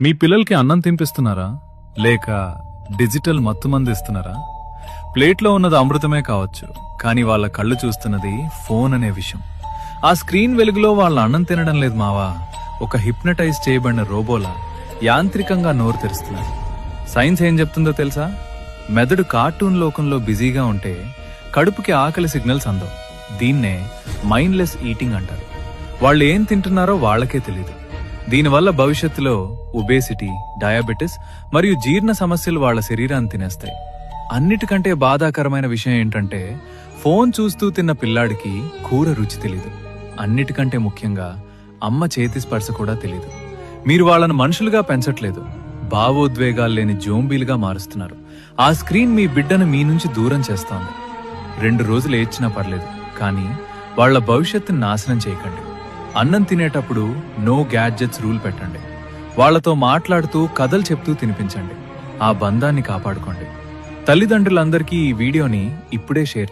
మీ పిల్లలకి అన్నం తినిపిస్తున్నారా లేక డిజిటల్ మత్తుమందు ఇస్తున్నారా? ప్లేట్లో ఉన్నది అమృతమే కావచ్చు, కానీ వాళ్ళ కళ్ళు చూస్తున్నది ఫోన్ అనే విషయం. ఆ స్క్రీన్ వెలుగులో వాళ్ళ అన్నం తినడం లేదు మావా, ఒక హిప్నటైజ్ చేయబడిన రోబోలా యాంత్రికంగా నోరు తెరుస్తున్నారు. సైన్స్ ఏం చెప్తుందో తెలుసా? మెదడు కార్టూన్ లోకంలో బిజీగా ఉంటే కడుపుకి ఆకలి సిగ్నల్స్ అందవు. దీన్నే మైండ్లెస్ ఈటింగ్ అంటారు. వాళ్ళు ఏం తింటున్నారో వాళ్ళకే తెలీదు. దీనివల్ల భవిష్యత్తులో ఒబేసిటీ, డయాబెటిస్ మరియు జీర్ణ సమస్యలు వాళ్ళ శరీరాన్ని తినేస్తాయి. అన్నిటికంటే బాధాకరమైన విషయం ఏంటంటే, ఫోన్ చూస్తూ తిన్న పిల్లాడికి కూర రుచి తెలీదు. అన్నిటికంటే ముఖ్యంగా అమ్మ చేతి స్పర్శ కూడా తెలీదు. మీరు వాళ్ళను మనుషులుగా పెంచట్లేదు, భావోద్వేగాలు లేని జోంబీలుగా మారుస్తున్నారు. ఆ స్క్రీన్ మీ బిడ్డను మీ నుంచి దూరం చేస్తోంది. 2 రోజులు ఏడ్చినా పర్లేదు, కానీ వాళ్ళ భవిష్యత్తును నాశనం చేయకండి. అన్నం తినేటప్పుడు నో గ్యాడ్జెట్స్ రూల్ పెట్టండి. వాళ్లతో మాట్లాడుతూ కథలు చెప్తూ తినిపించండి. ఆ బంధాన్ని కాపాడుకోండి. తల్లిదండ్రులందరికీ ఈ వీడియోని ఇప్పుడే షేర్